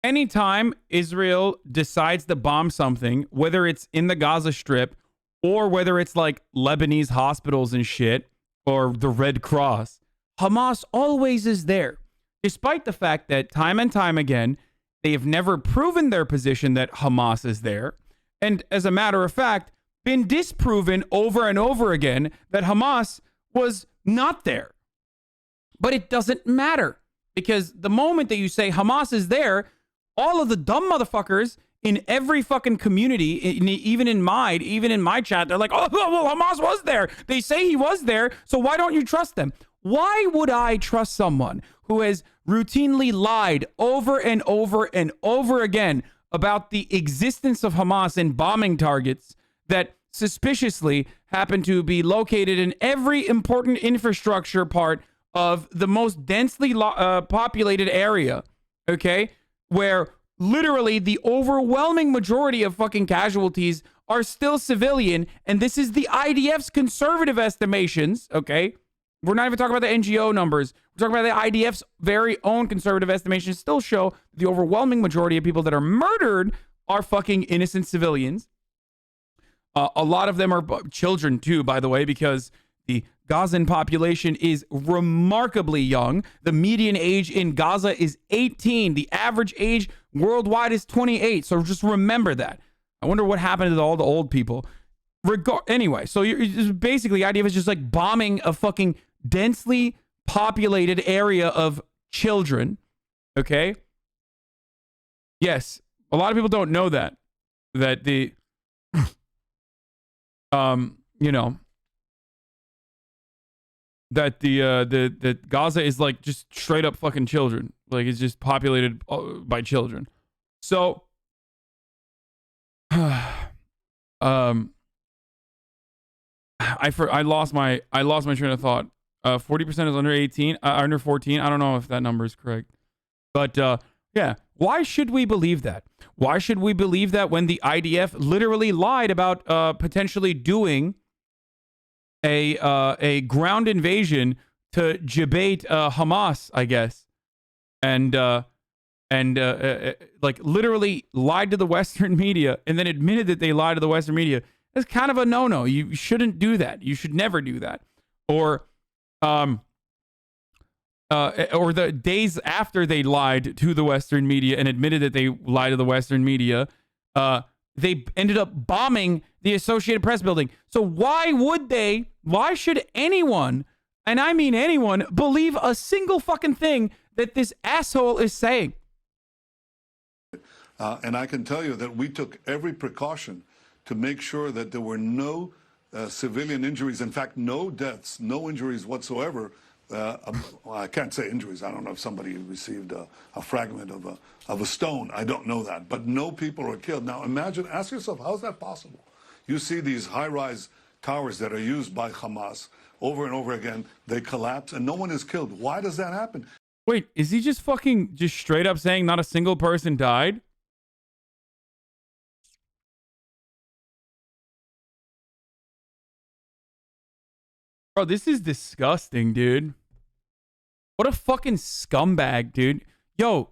[SPEAKER 1] Anytime Israel decides to bomb something, whether it's in the Gaza Strip or whether it's like Lebanese hospitals and shit or the Red Cross, Hamas always is there. Despite the fact that time and time again, they have never proven their position that Hamas is there. And as a matter of fact, been disproven over and over again that Hamas was not there. But it doesn't matter because the moment that you say Hamas is there, all of the dumb motherfuckers in every fucking community, even in my chat, they're like, oh, well, Hamas was there. They say he was there. So why don't you trust them? Why would I trust someone who has routinely lied over and over and over again about the existence of Hamas and bombing targets that suspiciously happen to be located in every important infrastructure part of the most densely populated area, okay? Where literally the overwhelming majority of fucking casualties are still civilian, and this is the IDF's conservative estimations, okay? We're not even talking about the NGO numbers. We're talking about the IDF's very own conservative estimations still show the overwhelming majority of people that are murdered are fucking innocent civilians. A lot of them are children too, by the way, because the Gazan population is remarkably young. The median age in Gaza is 18. The average age worldwide is 28. So just remember that. I wonder what happened to all the old people. Anyway, so you're basically the idea is just like bombing a fucking densely populated area of children. Okay. Yes, a lot of people don't know that the you know, that the Gaza is like just straight up fucking children. Like it's just populated by children. So I lost my train of thought. 40% is under 18, under 14. I don't know if that number is correct. But yeah, why should we believe that? Why should we believe that when the IDF literally lied about potentially doing a ground invasion to debate Hamas, I guess, and like literally lied to the Western media and then admitted that they lied to the Western media? That's kind of a no-no. You shouldn't do that. You should never do that. Or the days after they lied to the Western media and admitted that they lied to the Western media, they ended up bombing the Associated Press building. So why should anyone, and I mean anyone, believe a single fucking thing that this asshole is saying?
[SPEAKER 4] And I can tell you that we took every precaution to make sure that there were no civilian injuries. In fact, no deaths, no injuries whatsoever. Well, I can't say injuries. I don't know if somebody received a fragment of a stone. I don't know that. But no people were killed. Now, ask yourself, how is that possible? You see these high-rise towers that are used by Hamas over and over again. They collapse, and no one is killed. Why does that happen?
[SPEAKER 1] Wait, is he just straight up saying not a single person died? Bro, this is disgusting, dude. What a fucking scumbag, dude. Yo,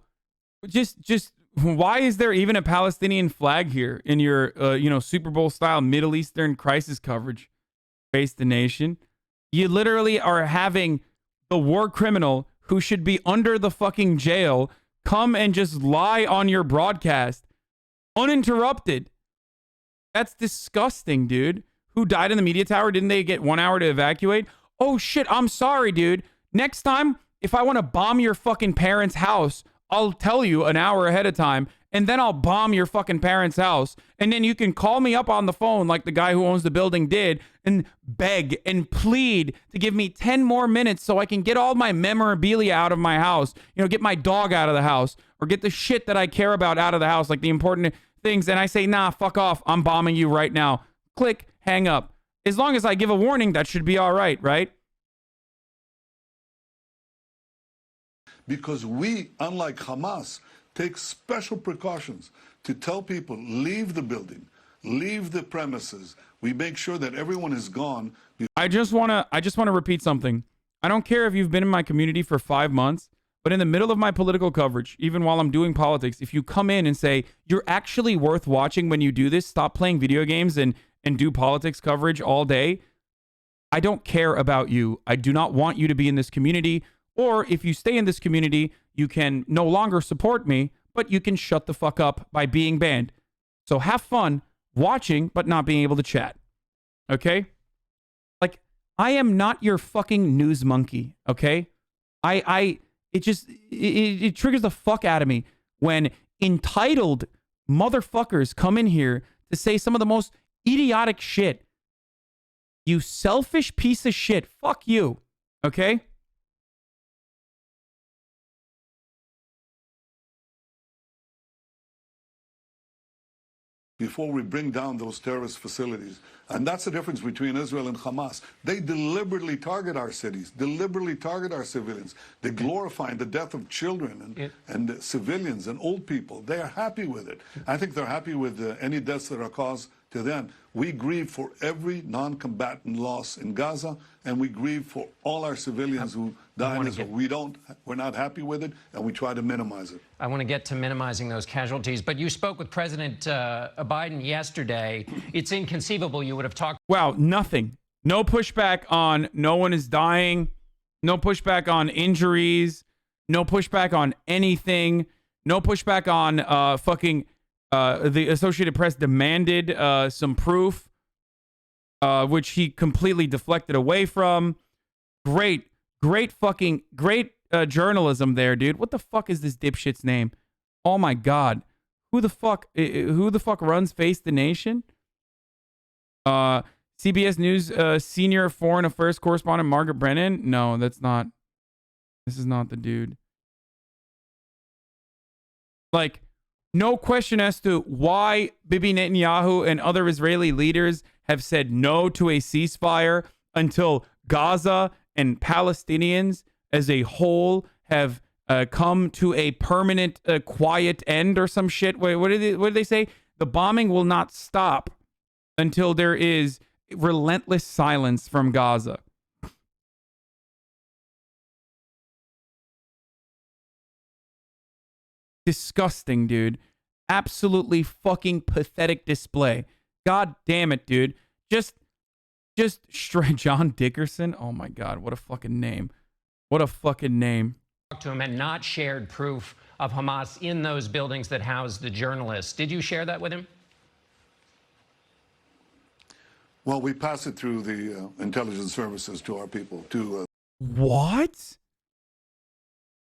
[SPEAKER 1] just Why is there even a Palestinian flag here in your, Super Bowl style Middle Eastern crisis coverage? Face the nation. You literally are having the war criminal who should be under the fucking jail come and just lie on your broadcast uninterrupted. That's disgusting, dude. Who died in the media tower? Didn't they get 1 hour to evacuate? Oh shit, I'm sorry, dude. Next time, if I want to bomb your fucking parents' house, I'll tell you an hour ahead of time, and then I'll bomb your fucking parents' house. And then you can call me up on the phone like the guy who owns the building did and beg and plead to give me 10 more minutes so I can get all my memorabilia out of my house. Get my dog out of the house or get the shit that I care about out of the house, like the important things. And I say, nah, fuck off. I'm bombing you right now. Click, hang up. As long as I give a warning, that should be all right, right?
[SPEAKER 4] Because we, unlike Hamas, take special precautions to tell people, leave the building, leave the premises. We make sure that everyone is gone.
[SPEAKER 1] I just want to repeat something. I don't care if you've been in my community for 5 months, but in the middle of my political coverage, even while I'm doing politics, if you come in and say, you're actually worth watching when you do this, stop playing video games and do politics coverage all day, I don't care about you. I do not want you to be in this community. Or if you stay in this community, you can no longer support me, but you can shut the fuck up by being banned. So have fun watching, but not being able to chat. Okay? Like, I am not your fucking news monkey. Okay? It triggers the fuck out of me when entitled motherfuckers come in here to say some of the most idiotic shit. You selfish piece of shit. Fuck you. Okay?
[SPEAKER 4] Before we bring down those terrorist facilities. And that's the difference between Israel and Hamas. They deliberately target our cities, deliberately target our civilians. They glorify the death of children and civilians and old people. They are happy with it. I think they're happy with any deaths that are caused to them. We grieve for every non-combatant loss in Gaza, and we grieve for all our civilians who die in Israel. We're not happy with it, and we try to minimize it.
[SPEAKER 3] I want to get to minimizing those casualties, but you spoke with President Biden yesterday. It's inconceivable you would have talked.
[SPEAKER 1] Wow, nothing. No pushback on no one is dying. No pushback on injuries. No pushback on anything. No pushback on the Associated Press demanded some proof, which he completely deflected away from. Great journalism there, dude. What the fuck is this dipshit's name? Oh my God. Who the fuck runs Face the Nation? CBS News senior foreign affairs correspondent Margaret Brennan? No, this is not the dude. Like, no question as to why Bibi Netanyahu and other Israeli leaders have said no to a ceasefire until Gaza and Palestinians as a whole have come to a permanent quiet end or some shit. Wait, what did they say? The bombing will not stop until there is relentless silence from Gaza. Disgusting, dude. Absolutely fucking pathetic display. God damn it, dude. Just straight John Dickerson. Oh my God, what a fucking name. What a fucking name.
[SPEAKER 3] To him and not shared proof of Hamas in those buildings that housed the journalists. Did you share that with him?
[SPEAKER 4] Well, we pass it through the intelligence services to our people.
[SPEAKER 1] What?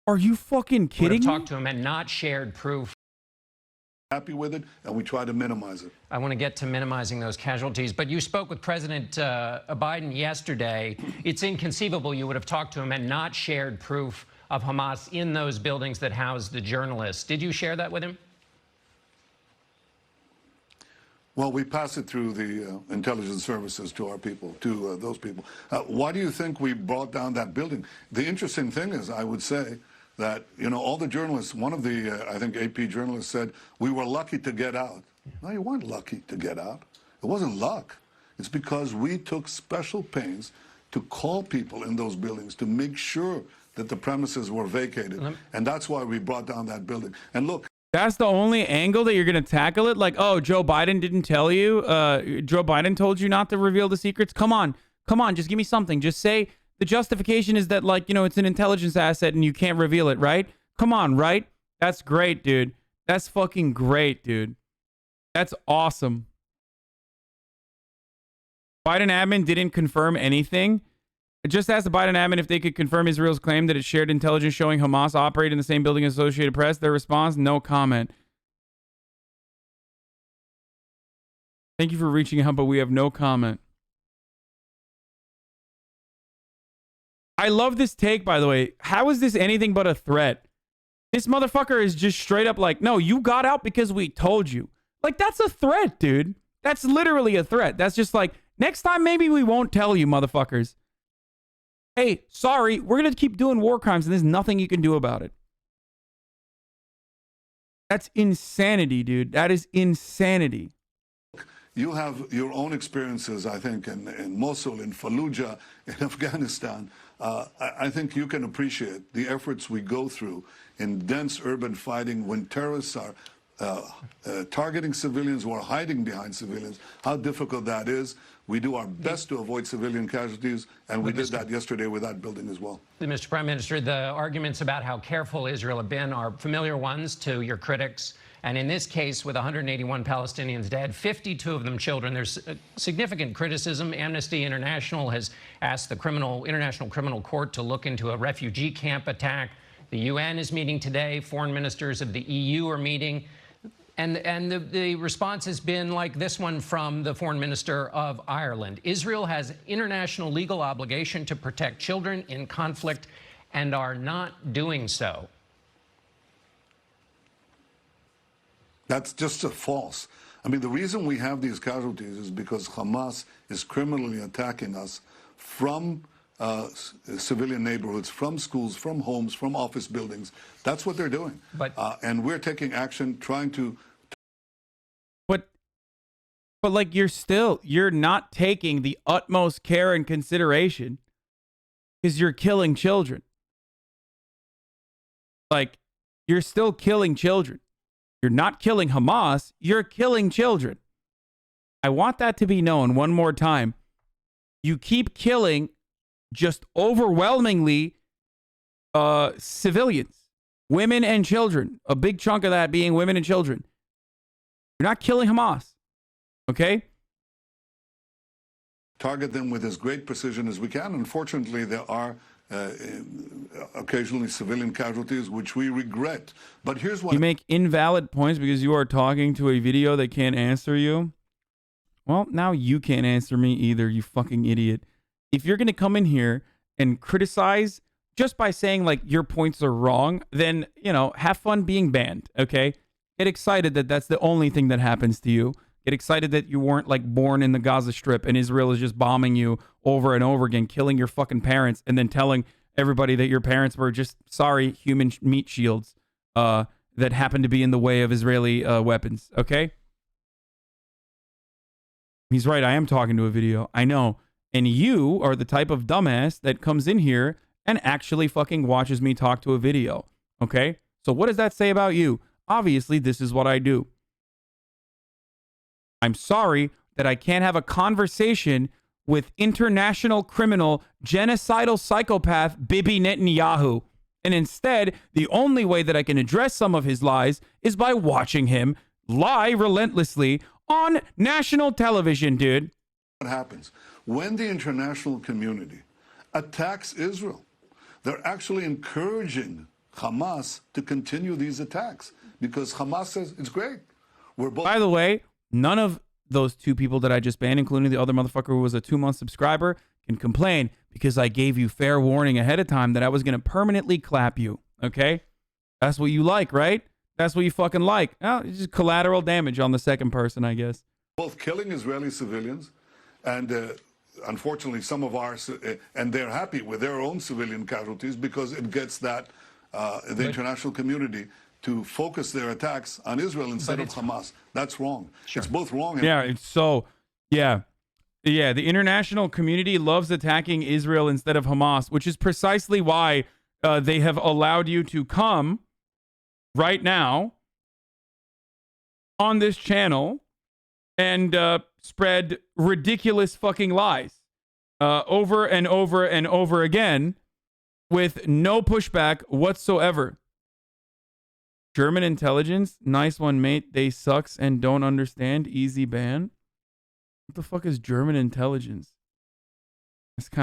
[SPEAKER 1] Are you fucking kidding me?
[SPEAKER 3] Talked to him and not shared proof.
[SPEAKER 4] Happy with it, and we try to minimize it.
[SPEAKER 3] I want to get to minimizing those casualties, but you spoke with President Biden yesterday. It's inconceivable you would have talked to him and not shared proof of Hamas in those buildings that housed the journalists. Did you share that with him?
[SPEAKER 4] Well, we pass it through the intelligence services to our people, to those people. Why do you think we brought down that building? The interesting thing is, I would say, that, all the journalists, one of the, I think, AP journalists said, we were lucky to get out. No, you weren't lucky to get out. It wasn't luck. It's because we took special pains to call people in those buildings to make sure that the premises were vacated. And that's why we brought down that building. And look,
[SPEAKER 1] That's the only angle that you're going to tackle it? Like, oh, Joe Biden didn't tell you? Joe Biden told you not to reveal the secrets? Come on. Come on. Just give me something. Just say the justification is that, like, you know, it's an intelligence asset and you can't reveal it, right? Come on, right? That's great, dude. That's fucking great, dude. That's awesome. Biden admin didn't confirm anything. Just asked the Biden admin if they could confirm Israel's claim that it shared intelligence showing Hamas operate in the same building as Associated Press. Their response, no comment. Thank you for reaching out, but we have no comment. I love this take, by the way. How is this anything but a threat? This motherfucker is just straight up like, no, you got out because we told you. Like, that's a threat, dude. That's literally a threat. That's just like, next time maybe we won't tell you, motherfuckers. Hey, sorry, we're going to keep doing war crimes and there's nothing you can do about it. That's insanity, dude. That is insanity.
[SPEAKER 4] You have your own experiences, I think, in Mosul, in Fallujah, in Afghanistan. I think you can appreciate the efforts we go through in dense urban fighting when terrorists are targeting civilians who are hiding behind civilians, how difficult that is. We do our best to avoid civilian casualties, and we did that yesterday with that building as well.
[SPEAKER 3] Mr. Prime Minister, the arguments about how careful Israel have been are familiar ones to your critics. And in this case, with 181 Palestinians dead, 52 of them children, there's significant criticism. Amnesty International has asked the International Criminal Court to look into a refugee camp attack. The UN is meeting today. Foreign ministers of the EU are meeting. And the response has been like this one from the foreign minister of Ireland. Israel has international legal obligation to protect children in conflict and are not doing so.
[SPEAKER 4] That's just a false. I mean, the reason we have these casualties is because Hamas is criminally attacking us from civilian neighborhoods, from schools, from homes, from office buildings. That's what they're doing. And we're taking action, trying to.
[SPEAKER 1] But like, you're not taking the utmost care and consideration because you're killing children. Like, you're still killing children. You're not killing Hamas. You're killing children. I want that to be known one more time. You keep killing just overwhelmingly civilians, women and children. A big chunk of that being women and children. You're not killing Hamas. Okay?
[SPEAKER 4] Target them with as great precision as we can. Unfortunately, there are occasionally civilian casualties, which we regret. But here's what...
[SPEAKER 1] You make invalid points because you are talking to a video that can't answer you. Well, now you can't answer me either, you fucking idiot. If you're going to come in here and criticize just by saying, like, your points are wrong, then, you know, have fun being banned, okay? Get excited that that's the only thing that happens to you. Get excited that you weren't, like, born in the Gaza Strip and Israel is just bombing you over and over again, killing your fucking parents, and then telling everybody that your parents were just, sorry, human meat shields that happened to be in the way of Israeli weapons, okay? He's right, I am talking to a video. I know. And you are the type of dumbass that comes in here and actually fucking watches me talk to a video, okay? So what does that say about you? Obviously, this is what I do. I'm sorry that I can't have a conversation with international criminal, genocidal psychopath Bibi Netanyahu. And instead, the only way that I can address some of his lies is by watching him lie relentlessly on national television, dude.
[SPEAKER 4] What happens when the international community attacks Israel? They're actually encouraging Hamas to continue these attacks because Hamas says it's great. We're both.
[SPEAKER 1] By the way, none of those two people that I just banned, including the other motherfucker who was a 2-month subscriber, can complain because I gave you fair warning ahead of time that I was going to permanently clap you. Okay? That's what you like, right? That's what you fucking like. Oh, it's just collateral damage on the second person, I guess.
[SPEAKER 4] Both killing Israeli civilians and unfortunately some of ours, and they're happy with their own civilian casualties because it gets that the international community to focus their attacks on Israel instead of Hamas. That's wrong. Sure. It's both wrong.
[SPEAKER 1] Yeah, it's so, yeah. Yeah, the international community loves attacking Israel instead of Hamas, which is precisely why they have allowed you to come right now on this channel and spread ridiculous fucking lies over and over and over again with no pushback whatsoever. German intelligence, nice one, mate. They sucks and don't understand. Easy ban. What the fuck is German intelligence? It's kind of